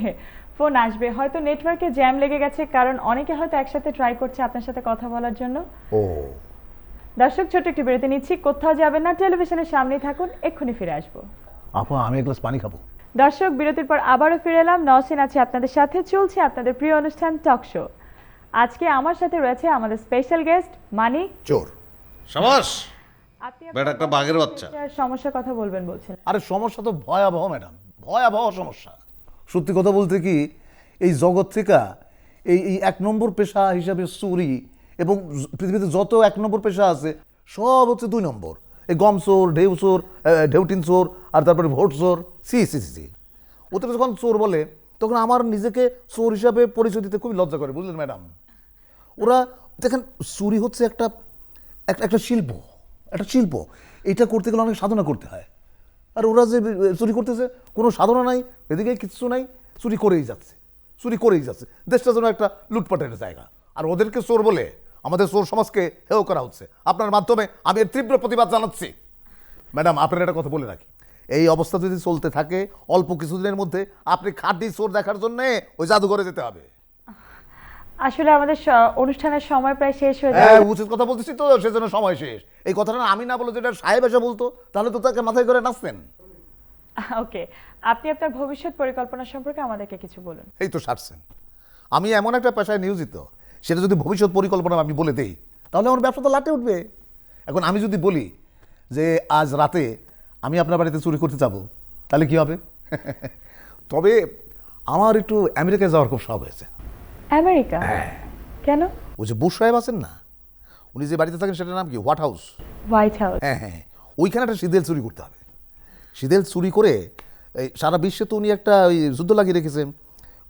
ফোন আসবে, হয়তো নেটওয়ার্কে জ্যাম লেগে গেছে, কারণ অনেকে হয়তো একসাথে ট্রাই করছে আপনার সাথে কথা বলার জন্য।
ও
দর্শক ছোট্ট একটি বিরতি নিচ্ছি, কোথাও যাবেন না, টেলিভিশনের সামনেই থাকুন, এক্ষুনি ফিরে আসবো।
আপা, আমি এক গ্লাস পানি খাবো।
দর্শক বিরতির পর আবারও ফিরে এলাম। নওশিন আছে আপনাদের সাথে, চলছে আপনাদের প্রিয় অনুষ্ঠান টক শো। আজকে আমার সাথে রয়েছে আমাদের স্পেশাল গেস্ট মানিক
চোর।
সাবাস,
আপনি
বেটা একটা বাঘের বাচ্চা।
সমস্যার কথা বলবেন বলছেন।
আরে সমস্যা তো ভয়াবহ ম্যাডাম, ভয়াবহ সমস্যা। সত্যি কথা বলতে কি, এই জগৎ থেকে এই এক নম্বর পেশা হিসাবে চুরি, এবং পৃথিবীতে যত এক নম্বর পেশা আছে সব হচ্ছে 2 নম্বর। এই গম চোর, ঢেউ চোর, ঢেউটিন চোর, আর তারপরে ভোট চোর। সি সি সি ওদের যখন চোর বলে তখন আমার নিজেকে চোর হিসাবে পরিচয় দিতে খুবই লজ্জা করে, বুঝলেন ম্যাডাম? ওরা দেখেন, চুরি হচ্ছে একটা একটা শিল্প, একটা শিল্প। এটা করতে গেলে অনেক সাধনা করতে হয়। আর ওরা যে চুরি করতেছে, কোনো সাধনা নাই, এদিকে কিচ্ছু নাই, চুরি করেই যাচ্ছে, চুরি করেই যাচ্ছে। দেশটা যেন একটা লুটপাটের জায়গা। আর ওদেরকে চোর বলে আমাদের চোর সমাজকে হেয় করা হচ্ছে। আপনার মাধ্যমে আমি এর তীব্র প্রতিবাদ জানাচ্ছি। ম্যাডাম, আপনার একটা কথা বলে রাখি, এই অবস্থা যদি চলতে থাকে অল্প কিছুদিনের মধ্যে আপনি খাঁটি চোর দেখার জন্যে ওই জাদুঘরে যেতে হবে।
আসলে আমাদের অনুষ্ঠানের সময় প্রায় শেষ হয়ে
হ্যাঁ,
যাবে।
উচিত কথা বলতেছি তো, সেজন্য সময় শেষ। এই কথাটা আমি না বলে যেটা সাহেব এসে বলতো, তাহলে তো তাকে মাথায় করে নাচতেন।
ওকে, আপনি আপনার ভবিষ্যৎ পরিকল্পনা সম্পর্কে আমাদেরকে কিছু বলুন।
এই তো সারছেন। আমি এমন একটা পেশায় নিয়োজিত, সেটা যদি ভবিষ্যৎ পরিকল্পনা আমি বলে দেই, তাহলে আমার ব্যবসা তো লাটে উঠবে। এখন আমি যদি বলি যে আজ রাতে আমি আপনার বাড়িতে চুরি করতে যাব, তাহলে কি হবে? তবে আমার একটু আমেরিকায় যাওয়ার খুব শখ হয়েছে।
আমেরিকা? কেন?
ওই যে বুশ সাহেব আছেন না, উনি যে বাড়িতে থাকেন সেটার নাম কি? White house.
White house?
হ্যাঁ হ্যাঁ, ওইখানে একটা সিদেল চুরি করতে হবে। সিদেল চুরি করে এই সারা বিশ্বে তো উনি একটা ওই যুদ্ধ লাগিয়ে রেখেছেন।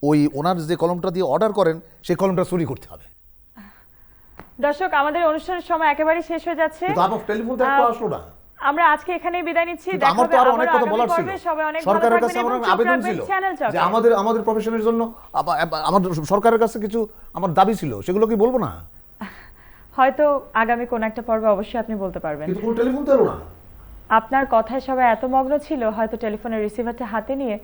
ওই ওনার যে কলমটা দিয়ে অর্ডার করেন, সেই কলমটা চুরি করতে হবে।
দর্শক, আমাদের অনুষ্ঠানের সময় একেবারে শেষ হয়ে যাচ্ছে।
কিন্তু আমার টেলিফোন তো একটু আসলো না।
আমরা আজকে এখানেই বিদায় নিচ্ছি।
কিন্তু
দেখা
আমার
হবে
তো আরো
আবারও
অনেক কথা
আগামী
বলার ছিল।
পর্বে। সবাই অনেক ভালো
সরকারের
থাকবেন
কাছে
এবং
আমার
চোখ
আবেদন
রাখবেন
ছিল
চ্যানেল
যে
চকে।
আমাদের প্রফেশনের জন্য আমার সরকারের কাছে কিছু আমার দাবি ছিল, সেগুলো কি বলবো না?
হয়তো আগামী কোন একটা পর্বে অবশ্যই আপনি বলতে পারবেন।
কিন্তু কোনো টেলিফোন তো এলো না।
আপনার কথায় সবাই এত মগ্ন ছিল, হয়তো টেলিফোনের রিসিভারটা হাতে নিয়ে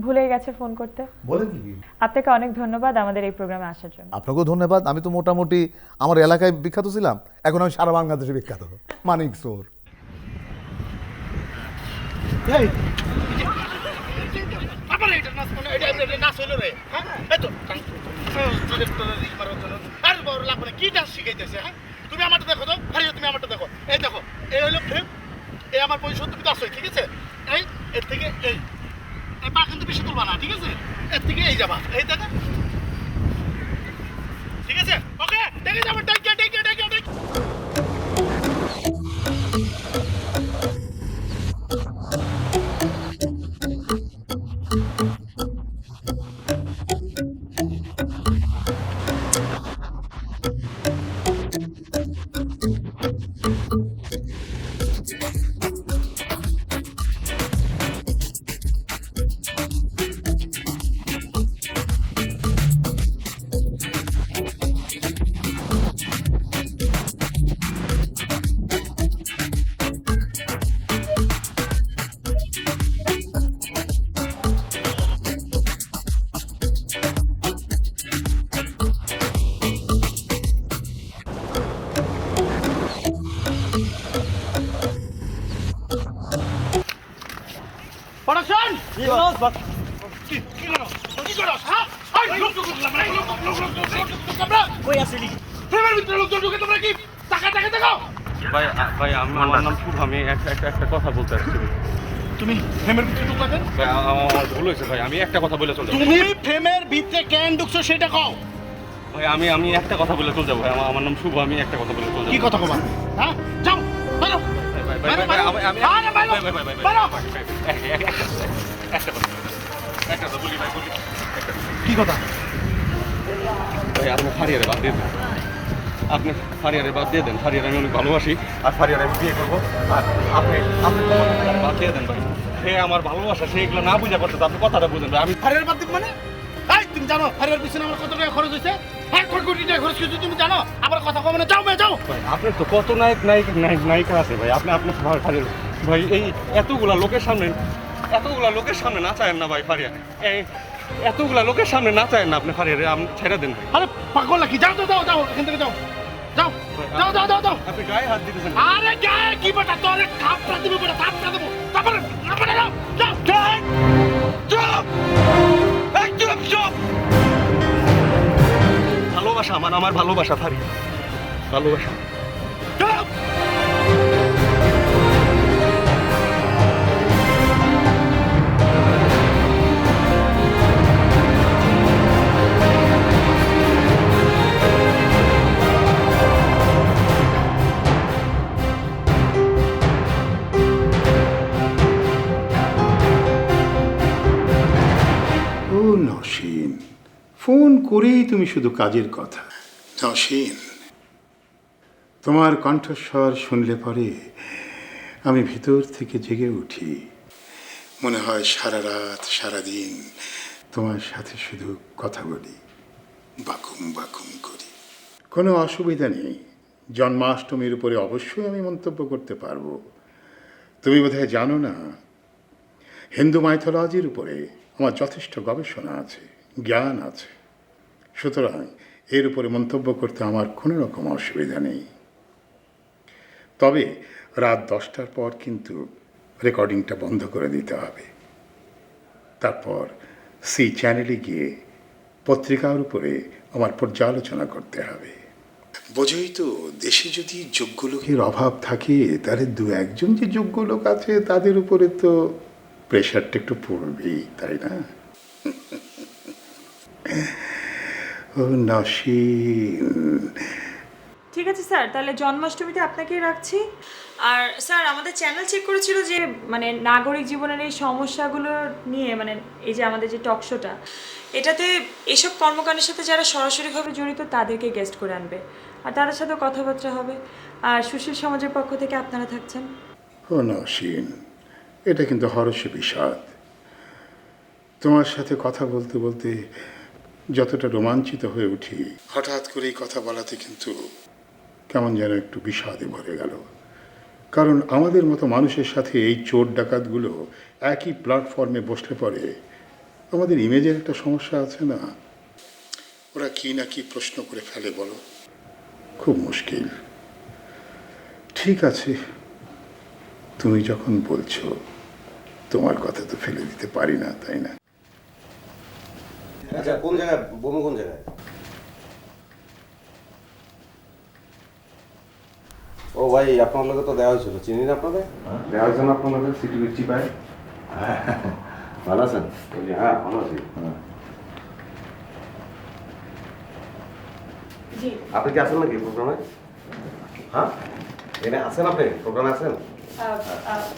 ভুলে গেছে ফোন করতে।
বলেন কি?
আপনাকে অনেক ধন্যবাদ আমাদের এই প্রোগ্রামে আসার জন্য।
আপনাকেও ধন্যবাদ। আমি তো মোটামুটি আমার এলাকায় বিখ্যাত ছিলাম, এখন আমি সারা বাংলাদেশে বিখ্যাত। মানিক চোর।
তুমি আমারটা দেখো তো, তুমি আমারটা দেখো। এই দেখো, এই হলো এই আমার পজিশন, তুমি তো আসো, ঠিক আছে? এই এর থেকে এই পা কিন্তু বেশি তুলবা না, ঠিক আছে? এর থেকে এই যাবা, এই দেখো, ঠিক আছে? ওকে, দেখে যাবো, প্রোডাকশন
জি বস
কি করো হ্যাঁ
কই আসলি
ফ্রেমের ভিতরে লোকজন ঢুকে তোমরা কি টাকা দেখো
ভাই ভাই আমার নাম শুভ, আমি একটা কথা বলতে আসছি।
তুমি ফ্রেমের ভিতরে ঢুকলা কেন?
ভাই আমার ভুল হয়েছে ভাই, আমি একটা কথা বলে চলে যাবো।
তুমি ফ্রেমের ভিতরে কেন ঢুকছো সেটা কও।
ভাই আমি একটা কথা বলে চলে যাবো ভাই, আমার নাম শুভ, আমি একটা কথা বলে চলে যাবো।
কি কথা কবা? হ্যাঁ যাও বেরো কি কথা?
ভাই আপনি ফারিয়ারে বাদ দিয়ে দেন, আপনি ফারিয়ারে বাদ দিয়ে দেন। ফারিয়ারে আমি অনেক ভালোবাসি, আর ফারিয়ারে আমি বিয়ে করবো। আর আপনি আপনি বাদ দিয়ে দেন ভাই, সে আমার ভালোবাসা, সে এগুলো না বুঝা করতে, আপনি কথাটা বুঝেন ভাই। আমি
ফারিয়ার বাদ দিব মানে? এই তুমি জানো ফারিয়ার পিছনে আমার কত টাকা খরচ হয়েছে? 1 কোটি টাকা খরচ হয়েছে তুমি জানো? আবার কথা কবে না, যাও মেয়ে যাও।
ভাই আপনার তো কত নায়িকা আছে ভাই, আপনি ফারিয়ার ভাই এই এতগুলা লোকের সামনে নাচায়েন না ভাই। ফারিয়া এই এতগুলা লোকের সামনে নাচায়েন না আপনি। ফারিয়ারে আপনি ছেড়ে দেন ভাই।
আরে পাগল নাকি? যাও এখান থেকে যাও
আপনি গায়ে হাত দিতেছেন।
আরে গায়ে কি বেটা, তোরে থাপড়া দেবো বেটা, থাপড়া দেবো। তারপরে যাও
চুপ। ভালোবাসা আমার ভালোবাসা ফারিয়া, ভালোবাসা।
ও নসীন, ফোন করেই তুমি শুধু কাজের কথা। নসীন, তোমার কণ্ঠস্বর শুনলে পরে আমি ভিতর থেকে জেগে উঠি। মনে হয় সারা রাত সারাদিন তোমার সাথে শুধু কথা বলি, বাকুম করি। কোনো অসুবিধা নেই, জন্মাষ্টমীর উপরে অবশ্যই আমি মন্তব্য করতে পারবো। তুমি বোধহয় জানো না, হিন্দু মাইথোলজির উপরে আমার যথেষ্ট গবেষণা আছে, জ্ঞান আছে। সুতরাং এর উপরে মন্তব্য করতে আমার কোনো রকম অসুবিধা নেই। তবে রাত 10টার পর কিন্তু রেকর্ডিংটা বন্ধ করে দিতে হবে। তারপর সি চ্যানেলে গিয়ে পত্রিকার উপরে আমার পর্যালোচনা করতে হবে। বোঝোই তো, দেশে যদি যোগ্য লোকের অভাব থাকে, তাহলে 2-1জন যে যোগ্য লোক আছে তাদের উপরে তো প্রেশারটা একটু পড়বেই, তাই না? ও নসীন,
ঠিক আছে স্যার, তাহলে জন্মাষ্টমীতে আপনাকেই রাখছি। আর স্যার আমাদের চ্যানেল চেক করেছিল যে মানে নাগরিক জীবনের এই সমস্যাগুলো নিয়ে, মানে এই যে আমাদের যে টক শোটা, এটাতে এসব কর্মকাণ্ডের সাথে যারা সরাসরিভাবে জড়িত তাদেরকে গেস্ট করে আনবে, আর তাদের সাথে কথাবার্তা হবে। আর সুশীল সমাজের পক্ষ থেকে আপনারা থাকছেন।
ও নসীন, এটা কিন্তু হরষে বিষাদ। তোমার সাথে কথা বলতে বলতে যতটা রোমাঞ্চিত হয়ে উঠি, হঠাৎ করেই কথা বলাতে কিন্তু কেমন যেন একটু বিষাদে ভরে গেল। কারণ আমাদের মতো মানুষের সাথে এই চোর ডাকাতগুলো একই প্ল্যাটফর্মে বসলে পরে আমাদের ইমেজের একটা সমস্যা আছে না? ওরা কি না কি প্রশ্ন করে ফেলে বলো, খুব মুশকিল। ঠিক আছে, তুমি যখন বলছো, তোমার কথা তো ফেলে দিতে পারি না, তাই না?
আচ্ছা, কোন জায়গায় বমি, কোন জায়গায়? ও ভাই, আপনার লোকে তো দেওয়া হয়েছিল, চিনি না আপনাদের?
দেওয়া হয়েছে না আপনার লোকের সিটি বিচ্ছি পায়?
ভালো আছেন?
হ্যাঁ ভালো আছি।
আপনি কি আছেন নাকি প্রোগ্রামে? হ্যাঁ, এখানে আছেন? আপনি প্রোগ্রামে আছেন?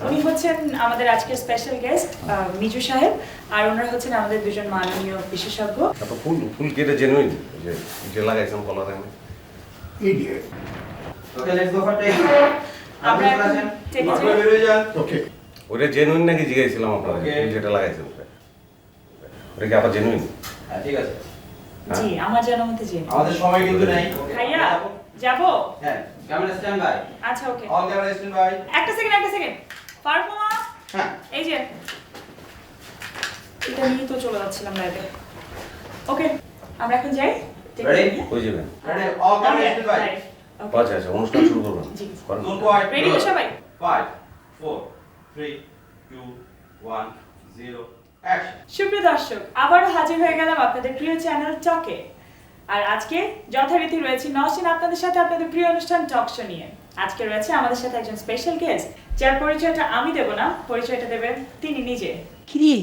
উনি হচ্ছেন আমাদের আজকের স্পেশাল গেস্ট মিজু সাহেব, আর ওনারা হচ্ছেন আমাদের দুজন মাননীয় বিশেষজ্ঞ।
তারপর ফুল কেটে জেনুইন যে লাগাইছেন কলার এনে।
ইডিয়েট।
আমরা এখন টেকে যাই।
ওকে,
ওটা জেনুইন নাকি জিজ্ঞাসিলাম আপনারা, যেটা লাগাইছেন ওটা কি আবার জেনুইন?
হ্যাঁ ঠিক আছে।
জি, আমার জানার মতে জি।
আমাদের সময় কিন্তু নাই।
ভাইয়া যাবো?
হ্যাঁ, ক্যামেরা স্ট্যান্ড বাই।
আচ্ছা okay.
All camera stand by.
একটা সেকেন্ড। পারফর্মা।
হ্যাঁ।
এই যে এটা নিয়ে তো চলে যাচ্ছিলাম লাইভে। ওকে, আমরা এখন যাই।
রেডি?
কই যাবেন?
Ready, all camera stand by.
আচ্ছা আচ্ছা, অনুষ্ঠান শুরু করবেন।
জি।
করেন।
Don't quite.
রেডি তো সবাই?
5 4 3 2 1
0 অ্যাকশন।
সুপ্রিয় দর্শক, আবারও হাজির হয়ে গেলাম আপনাদের প্রিয় চ্যানেল টকে। আর আজকে যথারীতি রয়েছে নওশিন আপনাদের সাথে আপনাদের প্রিয় অনুষ্ঠান টক শো নিয়ে। আজকে রয়েছে আমাদের সাথে একজন স্পেশাল গেস্ট, যার পরিচয়টা আমি দেব না, পরিচয়টা দেবেন তিনি নিজে।
কিরে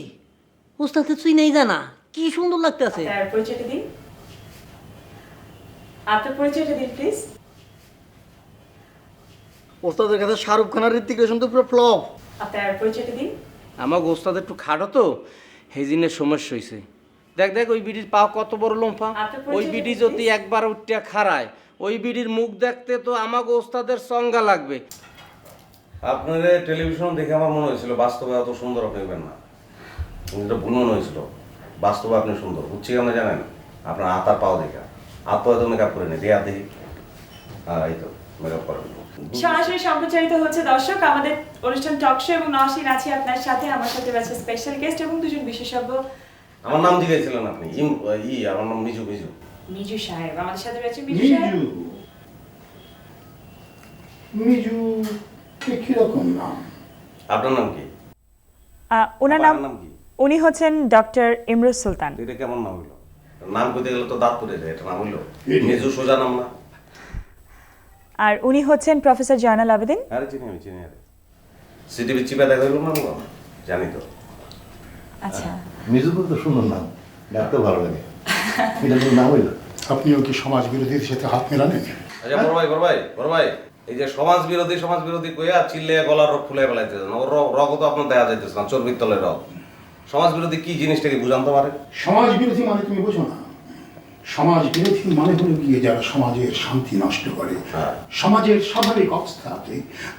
ওস্তাদ তুই নেই জানা কি সুন্দর লাগতেছে।
তার পরিচয়টা দিন, আপনার পরিচয়টা দিন প্লিজ।
ওস্তাদের কাছে শাহরুখ খান আর ঋত্বিক রোশন তো পুরো ফ্লপ।
আপনার পরিচয়টা দিন।
আমার ওস্তাদ একটু খাটো তো সেই দিনের সমস্যা হয়েছে। দেখ দেখ ওই বিড়ির পা কত বড় লম্ফা, ওই বিড়ি যদি একবার উঠিয়া খাড়ায় ওই বিড়ির মুখ দেখতে তো আমাকে ওস্তাদের সঙ্গা লাগবে।
আপনার টেলিভিশন দেখে আমার মনে হয়েছিল বাস্তবে অত সুন্দর আপনি হবেন না, এটা ভুল মনে হয়েছিল। বাস্তবে আপনি সুন্দর বুঝছি কেন জানেন? আপনার হাতার পাও দেখা, হাত পাও তো মেকআপ করে নি দেয়া দেখি, হ্যাঁ এই তো মেকআপ করেন।
সরাসরি সম্প্রচারিত হচ্ছে দর্শক আমাদের অনুষ্ঠান টক শো, এবং নওশিন আছি আপনার সাথে। আমার সাথে রয়েছে স্পেশাল গেস্ট এবং দুজন বিশেষজ্ঞ।
আমার নাম জিজ্ঞাসছিলেন আপনি? আমার নাম মিজু।
মিজু সাহেব আমাদের সাথে রয়েছে। মিজু সাহেব,
মিজু কিরকম নাম?
আপনার নাম কি?
ওনার
আপনার
নাম
কি?
উনি হচ্ছেন ডক্টর ইমরুজ সুলতান।
এটা কেমন নাম হইলো? নাম কইতে গেলে তো দাঁত পড়ে যায়, এটা নাম হইলো? মিজু সোজা নাম না?
আর উনি হচ্ছেন প্রফেসর জয়নাল আবেদিন।
আরে চিনি আমি, চিনি। আরে সিটিভি চিপা দেখা হইলো না গো? জানি তো।
আচ্ছা,
মিজুপুর তো সুন্দর নাম, ডাকতে ভালো লাগে। এটা তোর নাম হইলো?
আপনিও কি সমাজ বিরোধীর সাথে হাত মেলালেন?
আচ্ছা বড় ভাই এই যে সমাজ বিরোধী কইয়া চিল্লে গলার রোগ ফুলে ফেলাইতেছেন, ওর রগ তো আপনার দেখা যাইতেছে না, চর্বির তলের রগ। সমাজ বিরোধী কি জিনিসটা কি বুঝান তো পারে?
সমাজ বিরোধী মানে তুমি বোঝো না? সমাজ বিরোধী মানে হলো গিয়ে যারা সমাজের শান্তি নষ্ট করে, সমাজের স্বাভাবিক অবস্থাকে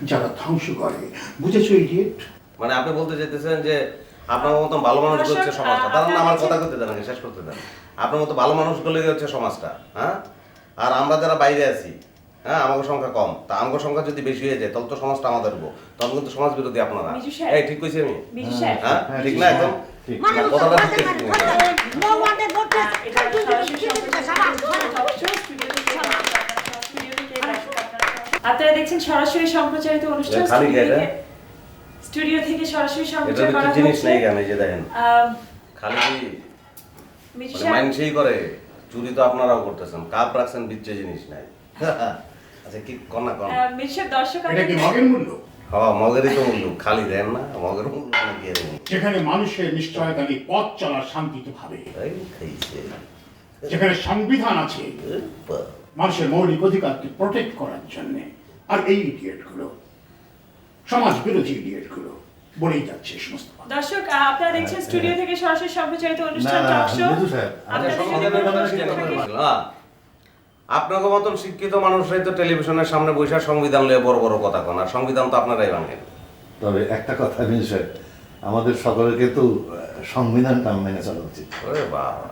যারা ধ্বংস করে। বুঝেছো ইডিয়েট?
মানে আপনি বলতে চাইতেছেন যে আপনার মতো ভালো মানুষ হচ্ছে সমাজটা, তার না আমার কথা করতে দেন, শেষ করতে দেন। আপনার মতো ভালো মানুষগুলো হচ্ছে সমাজটা, হ্যাঁ? আর আমরা যারা বাইরে আছি, হ্যাঁ, আমাদের সংখ্যা কম, তা আমাদের সংখ্যা যদি বেশি হয়ে যায় তাহলে তো সমাজটা আমাদের উপর, তখন কিন্তু সমাজ বিরোধী আপনারা। এই ঠিক কইছি আমি? হ্যাঁ ঠিক না? একদম ঠিক। কথাটা ঠিক
আপনারা দেখছেন সরাসরি সম্প্রচারিত অনুষ্ঠান স্টুডিও থেকে সরাসরি সম্প্রচার করা হচ্ছে।
জিনিস নাই কেন? এই যে দেখেন খালি মাইন্ডসেই করে, চুরি তো আপনারাও করতেছেন, কাপ রাখছেন বিচ্ছে জিনিস নাই। আচ্ছা কি কন্যা কন
মির্শাদ দর্শক,
এটা কি মগের মূল্য?
হ্যাঁ মগেরই তো মূল্য, খালি দেন না মগের মূল্য নাকি?
যেখানে মানুষের নিশ্চয়তা নেই পথ চলার শান্তিতে ভাবে,
খাইছে
যেখানে সংবিধান আছে মানুষের মৌলিক অধিকারকে প্রোটেক্ট করার জন্য, আর এই ইডিয়েট গুলো, সমাজ বিরোধী ইডিয়েট গুলো বলেই যাচ্ছে সমস্ত।
দর্শক আপনারা দেখছেন স্টুডিও থেকে সরাসরি সম্প্রচারিত অনুষ্ঠান টক শো।
আপনাকে মতন শিক্ষিত মানুষরাই তো টেলিভিশনের সামনে বসে সংবিধান নিয়ে বড় বড় কথা কন, আর সংবিধান তো আপনারাই ভাঙেন।
তবে একটা কথা মিজু সাহেব, আমাদের সকলকে তো সংবিধানটা মেনে চলা উচিত।
ওরে বাবা,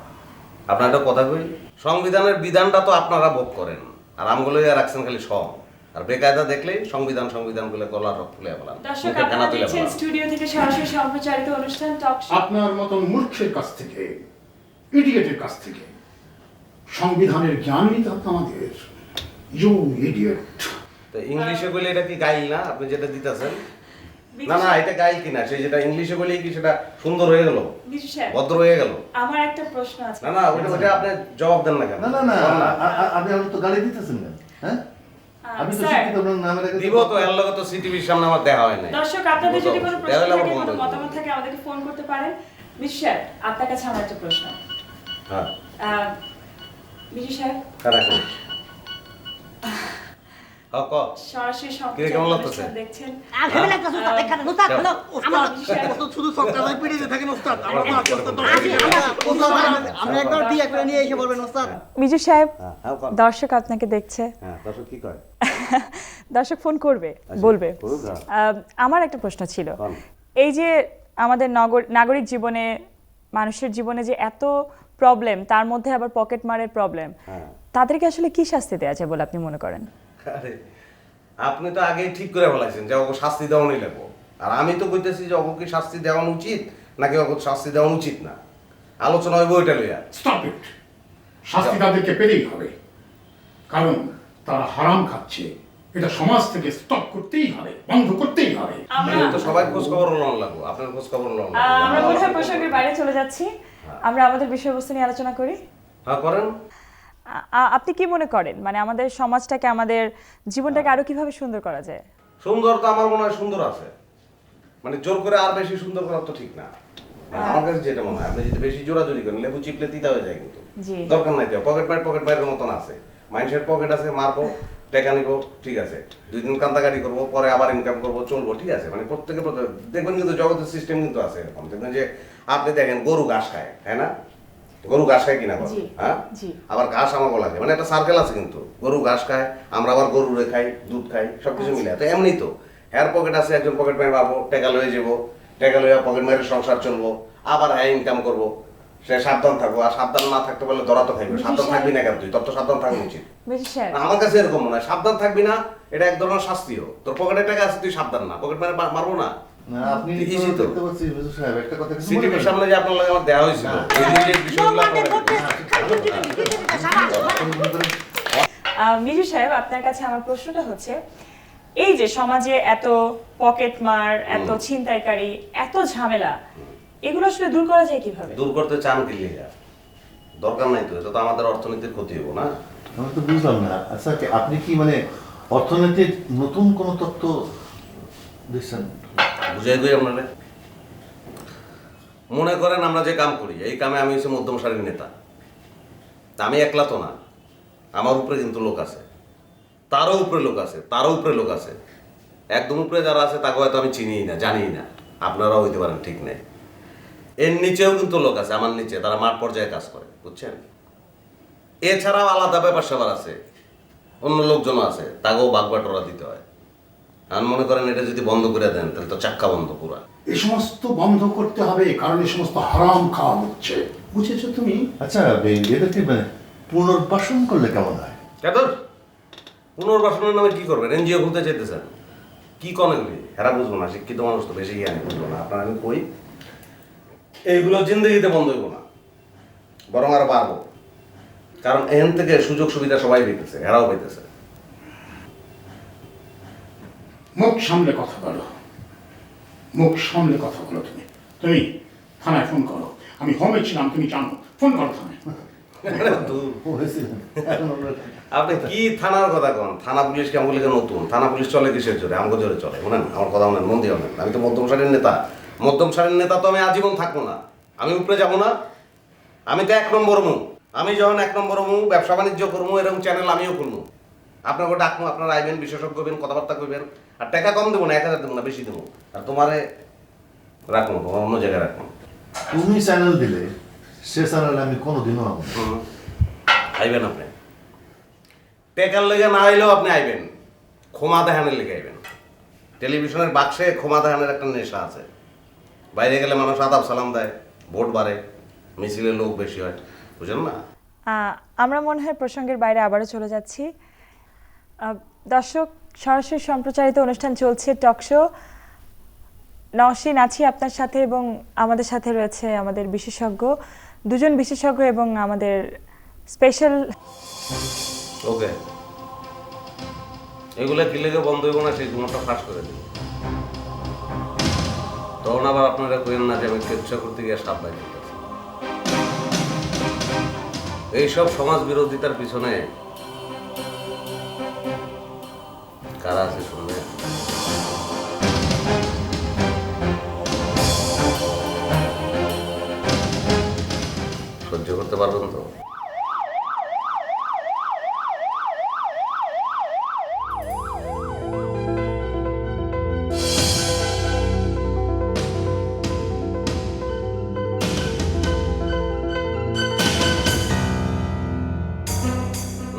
আপনার একটা কথা কই, সংবিধানের বিধানটা তো আপনারা ভোগ করেন, আর আমগুলো রাখছেন খালি সব, আর বেকায়দা দেখলেই সংবিধান বলে গলার রক ফুলে ফেলান।
দর্শক আপনারা দেখছেন স্টুডিও থেকে সরাসরি সম্প্রচারিত অনুষ্ঠান টক শো।
আপনার মতন মূর্খের কাছ থেকে, ইডিয়েটের কাছ থেকে সংবিধানের জ্ঞান নিতে হবে আমাদের। You idiot.
তো ইংলিশে বলে এটা কি গাইল না আপনি যেটা দিতেছেন? না না এটা গাইল কিনা, সেই যেটা ইংলিশে বলেই কি সেটা সুন্দর হয়ে গেল, ভদ্র হয়ে গেল?
আমার একটা প্রশ্ন আছে।
না না ওটা আপনি জবাব দেন না কেন?
না না না আপনি আমার তো গালি দিতেছেন না, হ্যাঁ? আমি তো শিক্ষিত নাম রেখে
দিব তো, এর লগে তো সিটিভির সামনে আমার দেখা হয় না।
দর্শক আপনাদের যদি কোনো প্রশ্ন থাকে, কোনো মতামত থাকে আমাদেরকে ফোন করতে পারেন। মির্শাদ আপনার কাছে আমার একটা প্রশ্ন।
হ্যাঁ
মির্শাদ সাহেব,
কারাকো ক
সরাসরি
কেমন লাগতেছে
দেখছেন?
আসলে একটা সুতা দেখা না ওস্তাদ, হ্যালো ওস্তাদ, শুধু সকালে পিড়িতে থাকেন ওস্তাদ। আমরা একবার বিয়ে করে নিয়ে এসে বলবেন ওস্তাদ।
মিজু সাহেব, দর্শক আপনাকে দেখছে।
হ্যাঁ দর্শক কি কয়?
দর্শক ফোন করবে, বলবে। আমার একটা প্রশ্ন ছিল, এই যে আমাদের নাগরিক জীবনে, মানুষের জীবনে যে এত প্রবলেম, তার মধ্যে আবার পকেট মারের প্রবলেম, তাদেরকে আসলে কি শাস্তি দেওয়া যায় বলে আপনি মনে করেন?
আরে আপনি তো আগেই ঠিক করে বলেছেন যে ওকে শাস্তি দেওয়াই লাগবো, আর আমি তো কইতেছি যে ওকে কি শাস্তি দেওয়া উচিত নাকি ওকে শাস্তি দেওয়া উচিত না, আলোচনা হইব ওইটা লইয়া।
Stop it. শাস্তি তাদেরকে পেলেই হবে, কারণ তারা হারাম খাচ্ছে, এটা সমাজ থেকে স্টপ করতেই হবে, বন্ধ করতেই হবে।
আমি তো সবাই খোঁজ খবর লওয়া লাগবো, আপনার খোঁজ খবর লওয়া
আমরা মনে হয় প্রসঙ্গের বাইরে চলে যাচ্ছি। আমরা আমাদের বিষয়বস্তু নিয়ে আলোচনা করি।
হ্যাঁ করেন।
আপনি কি মনে করেন মানে আমাদের সমাজটাকে, আমাদের জীবনটাকে আরো কিভাবে সুন্দর করা যায়?
সুন্দর তো আমার মনে হয় সুন্দর আছে, মানে জোর করে আর বেশি সুন্দর করা তো ঠিক না। আমার কাছে যেটা মনে হয়, আপনি যদি বেশি জোরাজোরি করেন লেবু চিপলে তিতা হয়ে যায়, কিন্তু দরকার নাই তো। পকেট মারের মতন আছে, মানুষের পকেট আছে, মারবো, টাকা নিবো, ঠিক আছে, 2 দিন কান্দাকাটি করবো, পরে আবার ইনকাম করবো, চলবো, ঠিক আছে। মানে প্রত্যেকে দেখবেন কিন্তু জগতের সিস্টেম কিন্তু আছে এরকম। দেখবেন যে আপনি দেখেন গরু ঘাস খায়, তাই না? গরু ঘাস খায় কিনা বল, হ্যাঁ? আবার ঘাস আমাকে লাগে, মানে একটা সার্কেল আছে কিন্তু। গরু ঘাস খায়, আমরা আবার গরুরে খাই, দুধ খাই, সবকিছু মিলে। তো এমনি তো হ্যার পকেট আছে, একজন পকেট মারে পাবো, টাকা লয়ে যাবো, টাকা লইয়া পকেট মারে সংসার চলবো, আবার হ্যাঁ ইনকাম করবো, সে সাবধান থাকবো। আর সাবধান না থাকতে পারলে ধরা তো খাইবে। সাবধান থাকবি না কেন তুই? তোর তো সাবধান থাকা উচিত। আমার কাছে এরকম মনে হয়, সাবধান থাকবি না এটা এক ধরনের শাস্তিও। তোর পকেটে টাকা আছে, তুই সাবধান না, পকেট মারে মারবো না।
আপনি দেখতে পাচ্ছি বিজু সাহেব একটা কথা কিন্তু
সিটিভির সামনে যে আপনার লাগে আমার দেওয়া হয়েছিল, এই যে বিষয়গুলো
মিজু সাহেব, আপনার কাছে আমার প্রশ্নটা হচ্ছে, এই যে সমাজে এত পকেটমার, এত ছিনতাইকারী, এত ঝামেলা, এগুলো আসলে দূর করা যায় কিভাবে?
দূর করতে চান কি লিগা? দরকার নাই তো, এটা তো আমাদের অর্থনীতির ক্ষতি হবো না।
আমি তো বুঝলাম না। আচ্ছা আপনি কি মানে অর্থনীতির নতুন কোন তত্ত্ব দিচ্ছেন?
বুঝাই দিই আপনারা। মনে করেন আমরা যে কাম করি, এই কামে আমি হচ্ছে মধ্যম সারির নেতা। আমি একলা তো না, আমার উপরে কিন্তু লোক আছে, তারও উপরে লোক আছে, তারও উপরে লোক আছে। একদম উপরে যারা আছে তাকে হয়তো আমি চিনিই না, জানিই না, আপনারাও হইতে পারেন, ঠিক নেই। এর নিচেও কিন্তু লোক আছে, আমার নিচে, তারা মাঠ পর্যায়ে কাজ করে, বুঝছেন? এছাড়াও আলাদা ব্যাপার স্যাপার আছে, অন্য লোকজন আছে, তাকেও বাগবাটোরা দিতে হয়। আমি মনে করেন এটা যদি বন্ধ করে দেন তাহলে তো চাক্কা বন্ধ পুরা।
এই সমস্ত বন্ধ করতে হবে, কারণ এই সমস্ত হারাম খাওয়া হচ্ছে, বুঝেছো তুমি?
আচ্ছা এদেরকে মানে পুনর্বাসন করলে কেমন হয়?
কেন পুনর্বাসনের নামে কি করবেন? এনজিও খুলতে চাইতেছেন? কি কন এগুলি? হেরা বুঝবো না, শিক্ষিত মানুষ তো বেশি জ্ঞানী, বুঝবো না। আপনার আমি কই এইগুলো জিন্দগিতে বন্ধ হইব না, বরং আরো বাড়বো। কারণ এখান থেকে সুযোগ সুবিধা সবাই পেতেছে, এরাও পেতেছে।
মুখ সামলে কথা বলো, মুখ সামলে কথা বলো। তুমি তুমি থানায় ফোন করো। আমি হোমে ছিলাম, তুমি জানো, ফোন করো থানায়।
আপনি কি থানার কথা কন? থানা পুলিশ কেমন বলে নতুন? থানা পুলিশ চলে কিসের জোরে? আমাকে জোরে চলে, শোনেন আমার কথা বলেন, মন দিয়ে বলেন। আমি তো মধ্যম সারির নেতা, মধ্যম সারির নেতা তো আমি আজীবন থাকবো না, আমি উপরে যাবো না। আমি তো 1 নম্বর মুখ। আমি যখন 1 নম্বর মুখ, ব্যবসা বাণিজ্য করবো, এরকম চ্যানেল আমিও করবো। আপনাকে ডাকবো, আপনারা আইবেন, বিশেষজ্ঞ হবেন, কথাবার্তা করবেন। আর টাকা কম দেবো না, 1000 দেবো না, বেশি দেবো। আর তোমারে রাখবো, তোমার অন্য জায়গায় রাখবো।
তুমি চ্যানেল দিলে সে চ্যানেলে আমি কোনোদিনও আনবো না।
আইবেন আপনি, টেকার লেগে না আইলেও আপনি আইবেন, ক্ষমা দেখানের লেগে আইবেন। টেলিভিশনের বাক্সে ক্ষমা দেখানের একটা নেশা আছে। বাইরে গেলে মানুষ আদাব সালাম দেয়, ভোট বাড়ে, মিছিলের লোক বেশি হয়, বুঝেন না?
আমরা মনে হয় প্রসঙ্গের বাইরে আবারও চলে যাচ্ছি। দর্শক, সরাসরি সম্প্রচারিত অনুষ্ঠান চলছে টক শো। নওশীন আছি আপনার সাথে, এবং আমাদের সাথে রয়েছে আমাদের বিশেষজ্ঞ, 2 জন বিশেষজ্ঞ এবং আমাদের স্পেশাল।
ওকে, এগুলো কি লেগে বন্ধ হইব না সেই গুণটা ফাঁস করে দিন। তখন আবার আপনারা কইেন না যে আমি কেচ্ছা করতে গিয়ে সাপ বাইর করতেছি। এইসব সমাজ বিরোধিতার পিছনে কারা আছে শুনবে? সহ্য করতে পারবেন তো?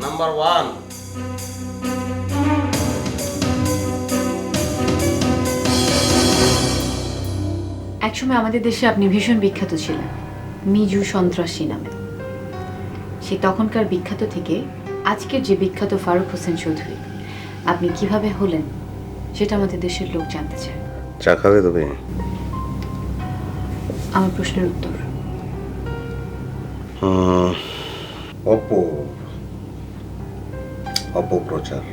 নাম্বার 1,
একসময় আমাদের দেশে আপনি ভীষণ বিখ্যাত ছিলেন মিজু সন্ত্রাসী নামে। সেই তখনকার বিখ্যাত থেকে আজকের যে বিখ্যাত ফারুক হোসেন চৌধুরী, আপনি কিভাবে হলেন সেটা আমাদের দেশের লোক জানতে চায়।
চা খাবে তুমি?
আমার প্রশ্নের উত্তর।
অপপ্রচার।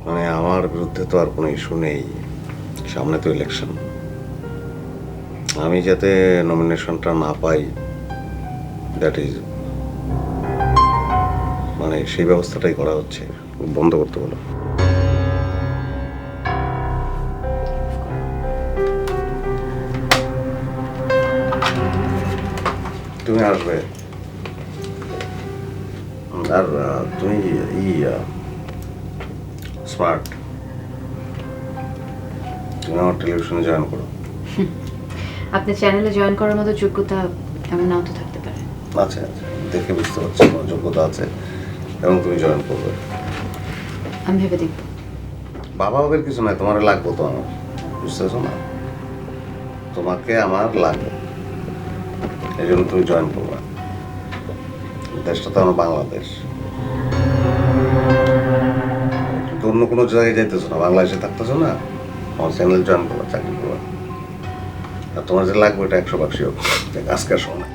মানে আমার বিরুদ্ধে তো আর কোনো ইস্যু নেই, সামনে তো ইলেকশন। আমি যাতে নমিনেশনটা না পাই, দ্যাট ইজ মানে সেই ব্যবস্থাটাই করা হচ্ছে। বন্ধ করতে বলো। তুমি আসবে, আর তুমি স্মার্ট, তুমি আমার টেলিভিশনে জয়েন করো।
আপনার চ্যানেলে জয়েন করার মতো যোগ্যতা এমন নাও তো থাকতে পারে।
আচ্ছা আচ্ছা, দেখে বুঝতে পারছি তোমার যোগ্যতা আছে এবং তুমি জয়েন করবে।
আমি ভেবে দেখব।
বাবা বাবের কিছু নাই, তোমার লাগবো তো আমার, বুঝতেছো না? তোমাকে আমার লাগবে, এই জন্য তুমি জয়েন করবে। দেশটা তো আমার বাংলাদেশ, কিন্তু অন্য কোনো জায়গায় যাইতেছো না, বাংলাদেশে থাকতেছো না, আমার চ্যানেল জয়েন করবে, চাকরি করবে। আর তোমার যে লাগবে এটা 100% আজকের সময়।